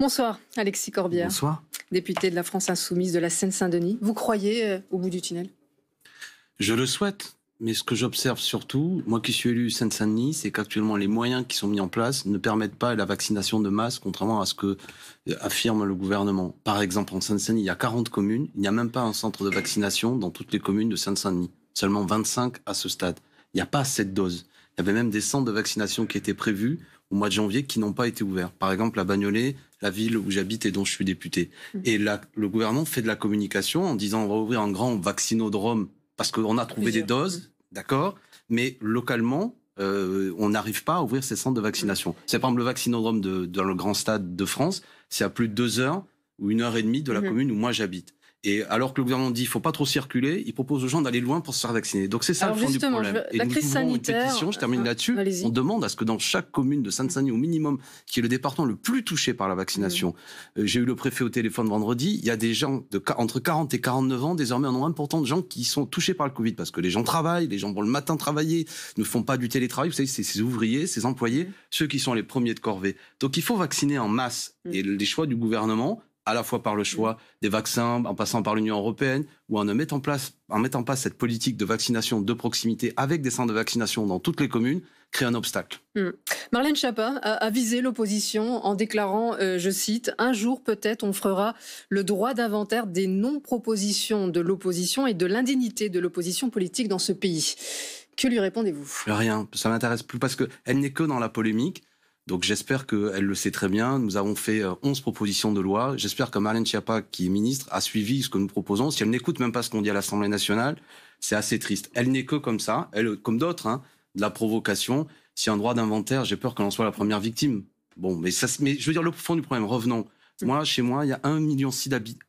Bonsoir, Alexis Corbière. Bonsoir. Député de la France Insoumise de la Seine-Saint-Denis. Vous croyez au bout du tunnel? Je le souhaite, mais ce que j'observe surtout, moi qui suis élu Seine-Saint-Denis, c'est qu'actuellement les moyens qui sont mis en place ne permettent pas la vaccination de masse, contrairement à ce que affirme le gouvernement. Par exemple, en Seine-Saint-Denis, il y a 40 communes, il n'y a même pas un centre de vaccination dans toutes les communes de Seine-Saint-Denis. Seulement 25 à ce stade. Il n'y a pas assez de doses. Il y avait même des centres de vaccination qui étaient prévus au mois de janvier qui n'ont pas été ouverts. Par exemple, à Bagnolet, la ville où j'habite et dont je suis député. Et là, le gouvernement fait de la communication en disant on va ouvrir un grand vaccinodrome parce qu'on a trouvé des doses, d'accord, mais localement, on n'arrive pas à ouvrir ces centres de vaccination. C'est par exemple le vaccinodrome dans le grand stade de France, c'est à plus de 2 heures ou 1 heure et demie de la commune où moi j'habite. Et alors que le gouvernement dit il faut pas trop circuler, il propose aux gens d'aller loin pour se faire vacciner. Donc c'est ça le fond du problème. La crise sanitaire, une pétition, je termine là-dessus. On demande à ce que dans chaque commune de Seine-Saint-Denis, au minimum, qui est le département le plus touché par la vaccination, j'ai eu le préfet au téléphone vendredi, il y a des gens entre 40 et 49 ans, désormais un nombre important de gens qui sont touchés par le Covid, parce que les gens travaillent, les gens vont le matin travailler, ne font pas du télétravail, vous savez, c'est ces ouvriers, ces employés, ceux qui sont les premiers de corvée. Donc il faut vacciner en masse. Et les choix du gouvernement, à la fois par le choix des vaccins, en passant par l'Union européenne, ou en mettant en place cette politique de vaccination de proximité avec des centres de vaccination dans toutes les communes, crée un obstacle. Marlène Schiappa a visé l'opposition en déclarant, je cite, « Un jour peut-être on fera le droit d'inventaire des non-propositions de l'opposition et de l'indignité de l'opposition politique dans ce pays ». Que lui répondez-vous? Rien, ça m'intéresse plus parce qu'elle n'est que dans la polémique. Donc j'espère qu'elle le sait très bien. Nous avons fait 11 propositions de loi. J'espère que Marlène Schiappa, qui est ministre, a suivi ce que nous proposons. Si elle n'écoute même pas ce qu'on dit à l'Assemblée nationale, c'est assez triste. Elle n'est que comme ça, elle, comme d'autres, de la provocation. Si un droit d'inventaire, j'ai peur qu'elle en soit la première victime. Bon, mais je veux dire, le fond du problème, revenons. Moi, chez moi, il y a 1,6 million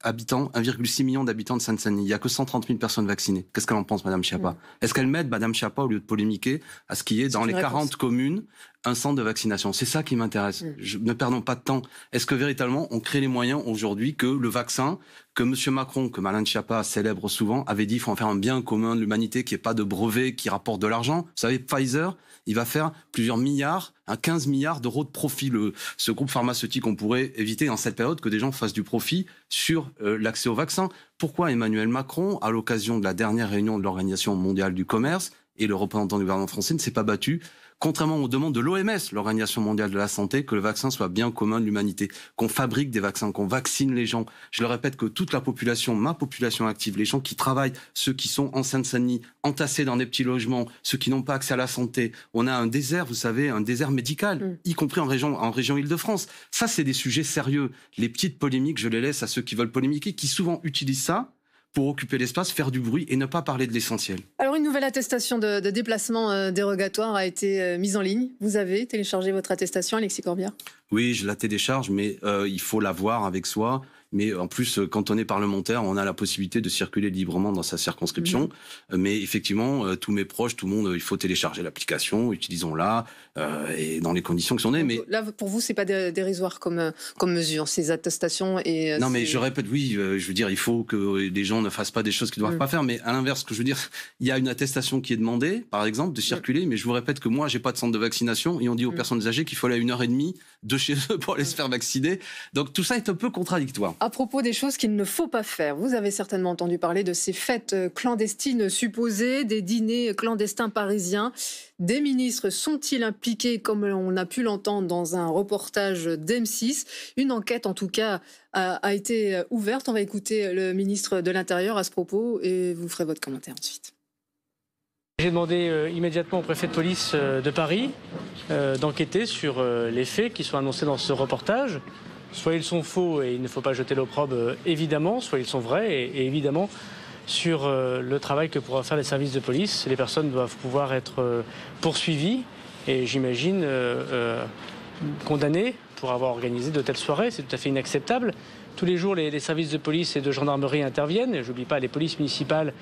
d'habitants, 1,6 million d'habitants de Seine-Saint-Denis. Il n'y a que 130 000 personnes vaccinées. Qu'est-ce qu'elle en pense, Madame Schiappa? Est-ce qu'elle m'aide, Madame Schiappa, au lieu de polémiquer, à ce qu'il y ait dans les 40 communes un centre de vaccination? C'est ça qui m'intéresse. Ne perdons pas de temps. Est-ce que véritablement, on crée les moyens aujourd'hui que le vaccin, que M. Macron, que Marlène Schiappa célèbre souvent, avait dit qu'il faut en faire un bien commun de l'humanité, qui n'est pas de brevet, qui rapporte de l'argent. Vous savez, Pfizer, il va faire plusieurs milliards, 15 milliards d'euros de profit. Ce groupe pharmaceutique, on pourrait éviter en cette période que des gens fassent du profit sur l'accès au vaccin. Pourquoi Emmanuel Macron, à l'occasion de la dernière réunion de l'Organisation mondiale du commerce, et le représentant du gouvernement français ne s'est pas battu, contrairement aux demandes de l'OMS, l'Organisation mondiale de la santé, que le vaccin soit bien commun de l'humanité, qu'on fabrique des vaccins, qu'on vaccine les gens. Je le répète, que toute la population, ma population active, les gens qui travaillent, ceux qui sont en Seine-Saint-Denis, entassés dans des petits logements, ceux qui n'ont pas accès à la santé. On a un désert, vous savez, un désert médical, y compris en région Île-de-France. Ça, c'est des sujets sérieux. Les petites polémiques, je les laisse à ceux qui veulent polémiquer, qui souvent utilisent ça pour occuper l'espace, faire du bruit et ne pas parler de l'essentiel. Alors, une nouvelle attestation de déplacement dérogatoire a été mise en ligne. Vous avez téléchargé votre attestation, Alexis Corbière? Oui, je la télécharge, mais il faut la voir avec soi. Mais en plus, quand on est parlementaire, on a la possibilité de circuler librement dans sa circonscription. Mais effectivement, tous mes proches, tout le monde, il faut télécharger l'application, utilisons-la, et dans les conditions que sont nées. Mais là, pour vous, c'est pas dérisoire comme mesure, ces attestations et. Non, mais je répète, oui, je veux dire, il faut que les gens ne fassent pas des choses qu'ils ne doivent pas faire. Mais à l'inverse, ce que je veux dire, il y a une attestation qui est demandée, par exemple, de circuler. Mais je vous répète que moi, j'ai pas de centre de vaccination, et on dit aux personnes âgées qu'il faut aller à 1h30 de chez eux pour aller se faire vacciner. Donc tout ça est un peu contradictoire. À propos des choses qu'il ne faut pas faire, vous avez certainement entendu parler de ces fêtes clandestines supposées, des dîners clandestins parisiens. Des ministres sont-ils impliqués, comme on a pu l'entendre dans un reportage d'M6? Une enquête, en tout cas, a été ouverte. On va écouter le ministre de l'Intérieur à ce propos et vous ferez votre commentaire ensuite. J'ai demandé immédiatement au préfet de police de Paris d'enquêter sur les faits qui sont annoncés dans ce reportage. Soit ils sont faux et il ne faut pas jeter l'opprobre, évidemment, soit ils sont vrais et évidemment, sur le travail que pourront faire les services de police, les personnes doivent pouvoir être poursuivies et j'imagine condamnées pour avoir organisé de telles soirées. C'est tout à fait inacceptable. Tous les jours, les services de police et de gendarmerie interviennent. Je n'oublie pas les polices municipales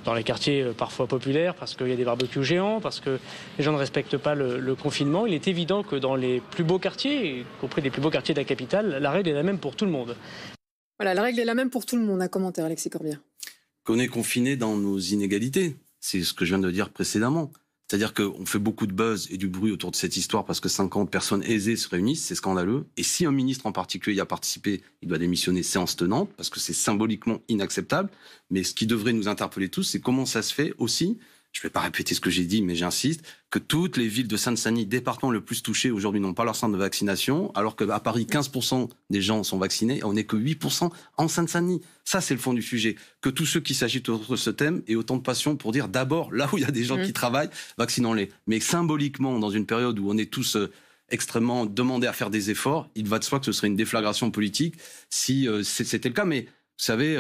dans les quartiers parfois populaires parce qu'il y a des barbecues géants, parce que les gens ne respectent pas le confinement. Il est évident que dans les plus beaux quartiers, y compris les plus beaux quartiers de la capitale, la règle est la même pour tout le monde. Voilà, la règle est la même pour tout le monde. Un commentaire, Alexis Corbière. Qu'on est confiné dans nos inégalités. C'est ce que je viens de dire précédemment. C'est-à-dire qu'on fait beaucoup de buzz et du bruit autour de cette histoire parce que 50 personnes aisées se réunissent, c'est scandaleux. Et si un ministre en particulier y a participé, il doit démissionner séance tenante parce que c'est symboliquement inacceptable. Mais ce qui devrait nous interpeller tous, c'est comment ça se fait aussi, je ne vais pas répéter ce que j'ai dit, mais j'insiste, que toutes les villes de Seine-Saint-Denis, département le plus touché aujourd'hui, n'ont pas leur centre de vaccination, alors qu'à Paris, 15% des gens sont vaccinés, et on n'est que 8% en Seine-Saint-Denis. Ça, c'est le fond du sujet. Que tous ceux qui s'agitent autour de ce thème aient autant de passion pour dire d'abord, là où il y a des gens qui travaillent, vaccinons-les. Mais symboliquement, dans une période où on est tous extrêmement demandés à faire des efforts, il va de soi que ce serait une déflagration politique si c'était le cas. Mais vous savez,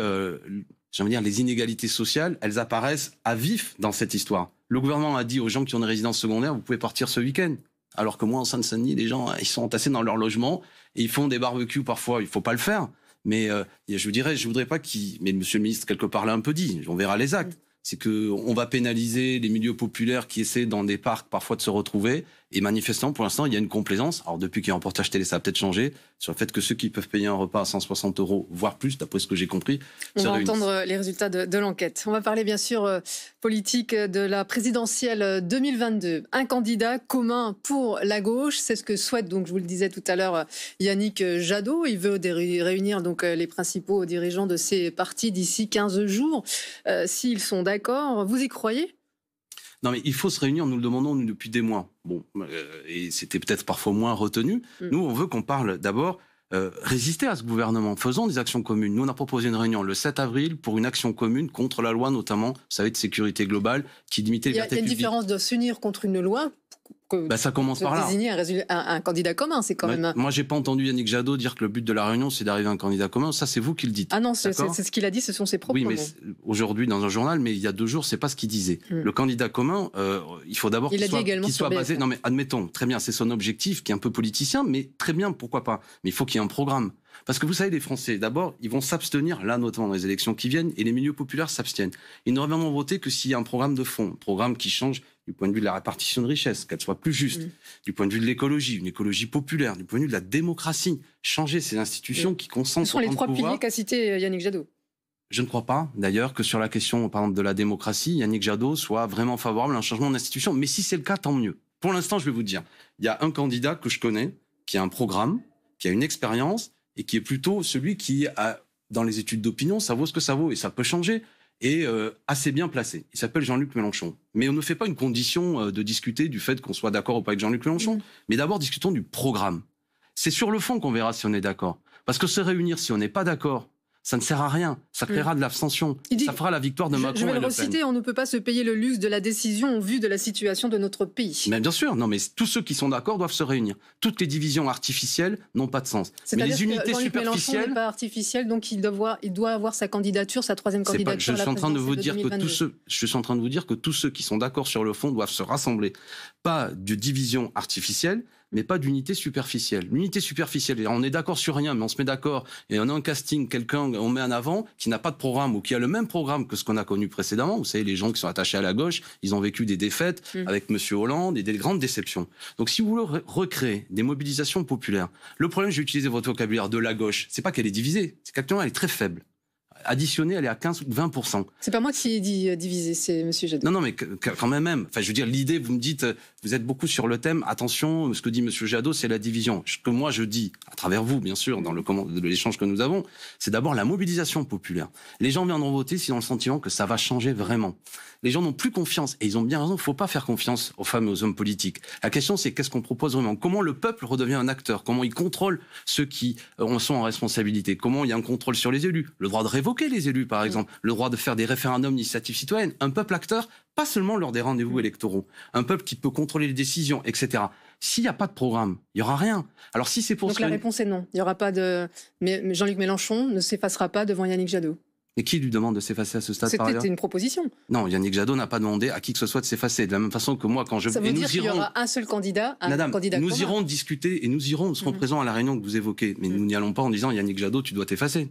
j'ai envie de dire, les inégalités sociales, elles apparaissent à vif dans cette histoire. Le gouvernement a dit aux gens qui ont des résidences secondaires, vous pouvez partir ce week-end. Alors que moi, en Seine-Saint-Denis, les gens, ils sont entassés dans leur logement et ils font des barbecues parfois. Il faut pas le faire. Mais je voudrais pas mais monsieur le ministre, quelque part, l'a un peu dit. On verra les actes. C'est qu'on va pénaliser les milieux populaires qui essaient dans des parcs parfois de se retrouver. Et manifestement, pour l'instant, il y a une complaisance. Alors depuis qu'il y a un reportage télé, ça a peut-être changé, sur le fait que ceux qui peuvent payer un repas à 160 €, voire plus, d'après ce que j'ai compris. On va entendre les résultats de l'enquête. On va parler bien sûr politique de la présidentielle 2022. Un candidat commun pour la gauche, c'est ce que souhaite, donc je vous le disais tout à l'heure, Yannick Jadot. Il veut réunir donc les principaux dirigeants de ces partis d'ici 15 jours. S'ils sont d'accord, vous y croyez ? Non, mais il faut se réunir, nous le demandons depuis des mois. Bon, et c'était peut-être parfois moins retenu. Nous, on veut qu'on parle d'abord résister à ce gouvernement. Faisons des actions communes. Nous, on a proposé une réunion le 7 avril pour une action commune contre la loi, notamment, vous savez, de sécurité globale, qui limitait les libertés publiques. Il y a une différence de s'unir contre une loi. Ça commence par là. Désigner un candidat commun, c'est quand même... Moi, j'ai pas entendu Yannick Jadot dire que le but de la réunion, c'est d'arriver à un candidat commun. Ça, c'est vous qui le dites. Ah non, c'est ce qu'il a dit, ce sont ses propres mots. Oui, mais aujourd'hui, dans un journal, mais il y a 2 jours, c'est pas ce qu'il disait. Le candidat commun, il faut d'abord qu'il soit basé... Non, mais admettons, très bien, c'est son objectif, qui est un peu politicien, mais très bien, pourquoi pas. Mais il faut qu'il y ait un programme. Parce que vous savez, les Français, d'abord, ils vont s'abstenir, là, notamment dans les élections qui viennent, et les milieux populaires s'abstiennent. Ils n'auraient vraiment voté que s'il y a un programme de fond, un programme qui change du point de vue de la répartition de richesse, qu'elle soit plus juste, du point de vue de l'écologie, une écologie populaire, du point de vue de la démocratie, changer ces institutions qui concentrent sur le pouvoir. Ce sont les 3 piliers qu'a cité Yannick Jadot. Je ne crois pas, d'ailleurs, que sur la question, par exemple, de la démocratie, Yannick Jadot soit vraiment favorable à un changement d'institution. Mais si c'est le cas, tant mieux. Pour l'instant, je vais vous dire, il y a un candidat que je connais, qui a un programme, qui a une expérience, et qui est plutôt celui qui, dans les études d'opinion, ça vaut ce que ça vaut, et ça peut changer, et assez bien placé. Il s'appelle Jean-Luc Mélenchon. Mais on ne fait pas une condition de discuter du fait qu'on soit d'accord ou pas avec Jean-Luc Mélenchon, mais d'abord discutons du programme. C'est sur le fond qu'on verra si on est d'accord. Parce que se réunir, si on n'est pas d'accord, ça ne sert à rien. Ça créera de l'abstention. Ça fera la victoire de Macron et Le Pen. Je vais le reciter, on ne peut pas se payer le luxe de la décision au vu de la situation de notre pays. Mais bien sûr, non, mais tous ceux qui sont d'accord doivent se réunir. Toutes les divisions artificielles n'ont pas de sens. Mais les unités superficielles... Mélenchon n'est pas artificiel, donc il doit avoir sa candidature, sa 3e candidature. Je suis en train de vous dire que tous ceux qui sont d'accord sur le fond doivent se rassembler. Pas de division artificielle, mais pas d'unité superficielle. L'unité superficielle, on est d'accord sur rien, mais on se met d'accord et on a un casting, quelqu'un, on met en avant qui n'a pas de programme ou qui a le même programme que ce qu'on a connu précédemment. Vous savez, les gens qui sont attachés à la gauche, ils ont vécu des défaites avec Monsieur Hollande et des grandes déceptions. Donc, si vous voulez recréer des mobilisations populaires, le problème, je vais utiliser votre vocabulaire de la gauche, c'est pas qu'elle est divisée, c'est qu'actuellement elle est très faible. Additionnée, elle est à 15 ou 20%. C'est pas moi qui ai dit diviser, c'est Monsieur Jadot. Non, mais quand même. Enfin, je veux dire, l'idée, vous me dites, vous êtes beaucoup sur le thème. Attention, ce que dit Monsieur Jadot, c'est la division. Ce que moi je dis, à travers vous, bien sûr, dans l'échange que nous avons, c'est d'abord la mobilisation populaire. Les gens viendront voter s'ils ont le sentiment que ça va changer vraiment. Les gens n'ont plus confiance, et ils ont bien raison. Il ne faut pas faire confiance aux femmes et aux hommes politiques. La question, c'est qu'est-ce qu'on propose vraiment ? Comment le peuple redevient un acteur ? Comment il contrôle ceux qui sont en responsabilité ? Comment il y a un contrôle sur les élus ? Le droit de révoquer les élus, par exemple, le droit de faire des référendums d'initiative citoyenne, un peuple acteur, pas seulement lors des rendez-vous électoraux, un peuple qui peut contrôler les décisions, etc. S'il n'y a pas de programme, il n'y aura rien. Alors si c'est pour Donc la réponse est non. Il n'y aura pas de... Mais Jean-Luc Mélenchon ne s'effacera pas devant Yannick Jadot. Et qui lui demande de s'effacer à ce stade par ailleurs ? C'était une proposition. Non, Yannick Jadot n'a pas demandé à qui que ce soit de s'effacer. De la même façon que moi, quand je... Ça veut dire qu'il y aura un seul candidat, candidat commun. Nous irons discuter et nous serons présents à la réunion que vous évoquez. Mais nous n'y allons pas en disant Yannick Jadot, tu dois t'effacer.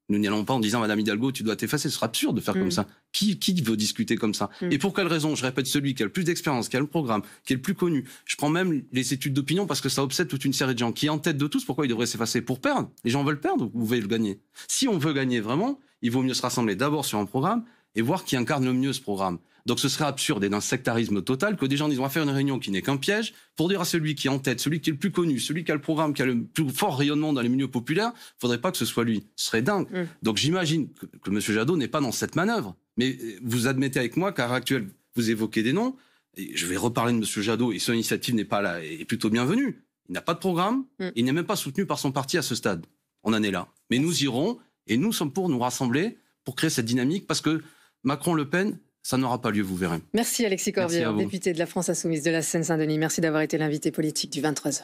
Nous n'y allons pas en disant Madame Hidalgo, tu dois t'effacer. Ce sera absurde de faire comme ça. Qui veut discuter comme ça ? Et pour quelle raison ? Je répète, celui qui a le plus d'expérience, qui a le programme, qui est le plus connu. Je prends même les études d'opinion parce que ça obsède toute une série de gens. Qui est en tête de tous, pourquoi il devrait s'effacer ? Pour perdre ? Les gens veulent perdre ou vous voulez le gagner ? Si on veut gagner vraiment, il vaut mieux se rassembler d'abord sur un programme et voir qui incarne le mieux ce programme. Donc ce serait absurde et d'un sectarisme total que des gens disent on va faire une réunion qui n'est qu'un piège pour dire à celui qui est en tête, celui qui est le plus connu, celui qui a le programme, qui a le plus fort rayonnement dans les milieux populaires, faudrait pas que ce soit lui. Ce serait dingue. Donc j'imagine que M. Jadot n'est pas dans cette manœuvre. Mais vous admettez avec moi qu'à l'heure actuelle, vous évoquez des noms, et je vais reparler de M. Jadot, et son initiative n'est pas là, est plutôt bienvenue. Il n'a pas de programme, il n'est même pas soutenu par son parti à ce stade. On en est là. Mais nous irons, et nous sommes pour nous rassembler, pour créer cette dynamique, parce que Macron-Le Pen, ça n'aura pas lieu, vous verrez. Merci Alexis Corbière, député de la France Insoumise de la Seine-Saint-Denis. Merci d'avoir été l'invité politique du 23h.